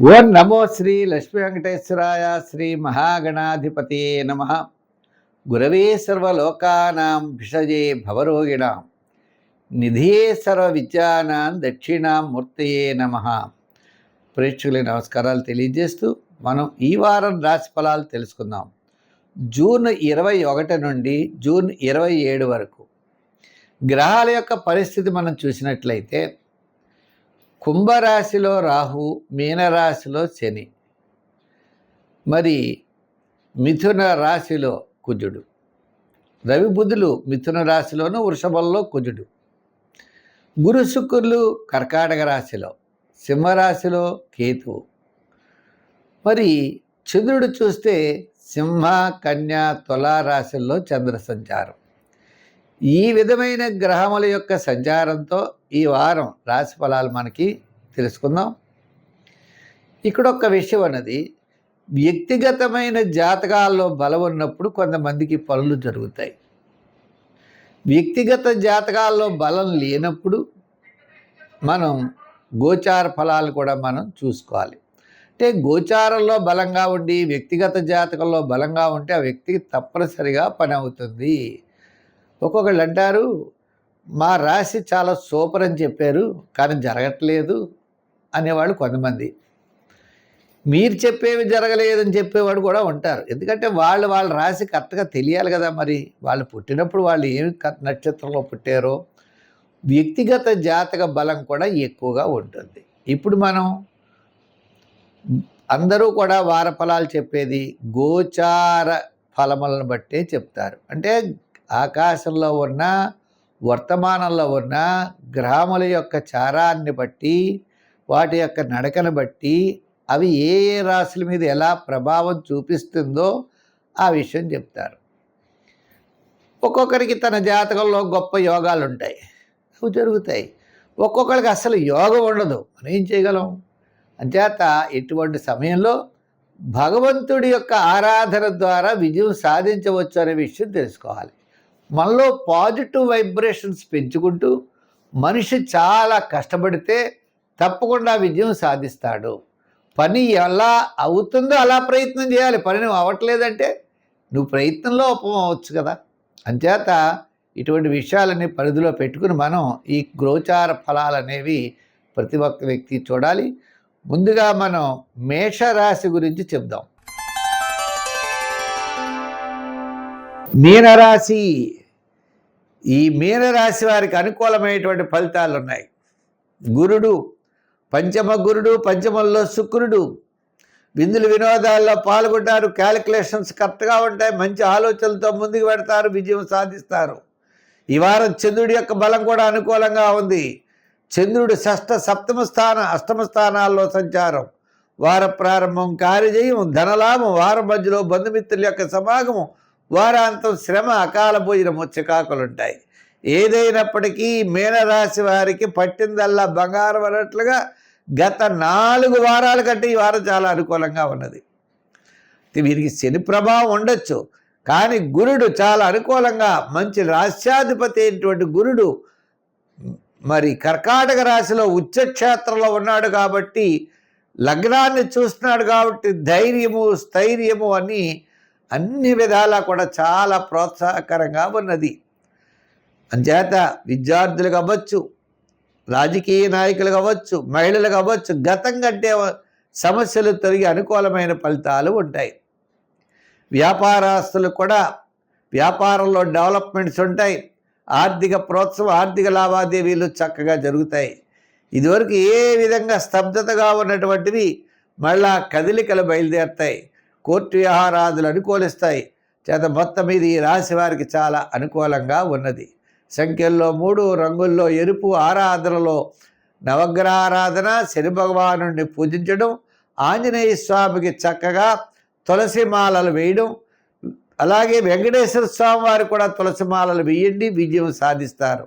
ఓం నమో శ్రీ లక్ష్మీ వెంకటేశ్వరాయ శ్రీ మహాగణాధిపతి నమ. గురవే సర్వలోకానాం భిషజే భవరోగిణాం నిధియే సర్వ విద్యానాం దక్షిణామూర్తయే నమ. ప్రేక్షకుల నమస్కారాలు తెలియజేస్తూ మనం ఈ వారం రాశి ఫలాలు తెలుసుకుందాం. జూన్ 21 నుండి జూన్ 27 వరకు గ్రహాల యొక్క పరిస్థితి మనం చూసినట్లయితే కుంభరాశిలో రాహు, మీనరాశిలో శని, మరి మిథున రాశిలో కుజుడు, రవి బుధులు మిథున రాశిలోను వృషభంలో కుజుడు, గురు శుక్రులు కర్కాటక రాశిలో, సింహరాశిలో కేతువు, మరి చంద్రుడు చూస్తే సింహ, కన్య, తులా రాశుల్లో చంద్ర సంచారం. ఈ విధమైన గ్రహముల యొక్క సంచారంతో ఈ వారం రాశి ఫలాలు మనకి తెలుసుకుందాం. ఇక్కడ ఒక విషయం అన్నది, వ్యక్తిగతమైన జాతకాల్లో బలం ఉన్నప్పుడు కొంతమందికి పనులు జరుగుతాయి. వ్యక్తిగత జాతకాల్లో బలం లేనప్పుడు మనం గోచార ఫలాలు కూడా మనం చూసుకోవాలి. అంటే గోచారంలో బలంగా ఉండి వ్యక్తిగత జాతకంలో బలంగా ఉంటే ఆ వ్యక్తికి తప్పనిసరిగా పని అవుతుంది. ఒక్కొక్కళ్ళు అంటారు, మా రాశి చాలా సూపర్ అని చెప్పారు కానీ జరగట్లేదు అనేవాళ్ళు కొంతమంది. మీరు చెప్పేవి జరగలేదని చెప్పేవాడు కూడా ఉంటారు. ఎందుకంటే వాళ్ళ రాశి కరెక్ట్గా తెలియాలి కదా. మరి వాళ్ళు పుట్టినప్పుడు వాళ్ళు ఏమి నక్షత్రంలో పుట్టారో వ్యక్తిగత జాతక బలం కూడా ఎక్కువగా ఉంటుంది. ఇప్పుడు మనం అందరూ కూడా వార ఫలాలు చెప్పేది గోచార ఫలములను బట్టే చెప్తారు. అంటే ఆకాశంలో ఉన్న, వర్తమానంలో ఉన్న గ్రహముల యొక్క చారాన్ని బట్టి, వాటి యొక్క నడకను బట్టి అవి ఏ ఏ రాశుల మీద ఎలా ప్రభావం చూపిస్తుందో ఆ విషయం చెప్తారు. ఒక్కొక్కరికి తన జాతకంలో గొప్ప యోగాలు ఉంటాయి, అవి జరుగుతాయి. ఒక్కొక్కరికి అసలు యోగం ఉండదు. మనం ఏం చేయగలం? అంచేత ఇటువంటి సమయంలో భగవంతుడి యొక్క ఆరాధన ద్వారా విజయం సాధించవచ్చు అనే విషయం తెలుసుకోవాలి. మనలో పాజిటివ్ వైబ్రేషన్స్ పెంచుకుంటూ మనిషి చాలా కష్టపడితే తప్పకుండా విజయం సాధిస్తాడు. పని ఎలా అవుతుందో అలా ప్రయత్నం చేయాలి. పని నువ్వు అవ్వట్లేదంటే నువ్వు ప్రయత్నంలో అవ్వచ్చు కదా. అంచేత ఇటువంటి విషయాలన్నీ పరిధిలో పెట్టుకుని మనం ఈ గోచార ఫలాలు అనేవి ప్రతి ఒక్క వ్యక్తి చూడాలి. ముందుగా మనం మేషరాశి గురించి చెప్దాం. మీనరాశి, ఈ మీనరాశి వారికి అనుకూలమైనటువంటి ఫలితాలు ఉన్నాయి. గురుడు, పంచమ గురుడు, పంచమంలో శుక్రుడు, విందులు వినోదాల్లో పాల్గొంటారు, క్యాలిక్యులేషన్స్ కరెక్ట్గా ఉంటాయి, మంచి ఆలోచనలతో ముందుకు పెడతారు, విజయం సాధిస్తారు. ఈ వారం చంద్రుడి యొక్క బలం కూడా అనుకూలంగా ఉంది. చంద్రుడు షష్ఠ, సప్తమ స్థాన, అష్టమ స్థానాల్లో సంచారం. వార ప్రారంభం కార్యజయం, ధనలాభం, వారం మధ్యలో బంధుమిత్రుల యొక్క సమాగమం, వారాంతం శ్రమ, అకాల భోజనము, చికాకులు ఉంటాయి. ఏదైనప్పటికీ మీనరాశి వారికి పట్టిందల్లా బంగారం అన్నట్లుగా గత 4 వారాల కంటే ఈ వారం చాలా అనుకూలంగా ఉన్నది. వీరికి శని ప్రభావం ఉండొచ్చు, కానీ గురుడు చాలా అనుకూలంగా, మంచి రాశ్యాధిపతి అయినటువంటి గురుడు మరి కర్కాటక రాశిలో ఉచ్చక్షేత్రంలో ఉన్నాడు కాబట్టి, లగ్నాన్ని చూస్తున్నాడు కాబట్టి ధైర్యము, స్థైర్యము అని అన్ని విధాలా కూడా చాలా ప్రోత్సాహకరంగా ఉన్నది. అంచేత విద్యార్థులు కావచ్చు, రాజకీయ నాయకులు కావచ్చు, మహిళలు కావచ్చు, గతం కంటే సమస్యలు తొలగి అనుకూలమైన ఫలితాలు ఉంటాయి. వ్యాపారస్తులు కూడా వ్యాపారంలో డెవలప్మెంట్స్ ఉంటాయి. ఆర్థిక ప్రోత్సాహం, ఆర్థిక లావాదేవీలు చక్కగా జరుగుతాయి. ఇదివరకు ఏ విధంగా స్తబ్దతగా ఉన్నటువంటివి మళ్ళా కదలికలు బయలుదేరుతాయి. కోర్టు వ్యవహారాదులు అనుకూలిస్తాయి. చేత మొత్తం మీద ఈ రాశి వారికి చాలా అనుకూలంగా ఉన్నది. సంఖ్యల్లో 3, రంగుల్లో ఎరుపు, ఆరాధనలో నవగ్రహారాధన, శని భగవానుడిని పూజించడం, ఆంజనేయ స్వామికి చక్కగా తులసి మాలలు వేయడం, అలాగే వెంకటేశ్వర స్వామి వారు కూడా తులసి మాలలు వేయండి, విజయం సాధిస్తారు.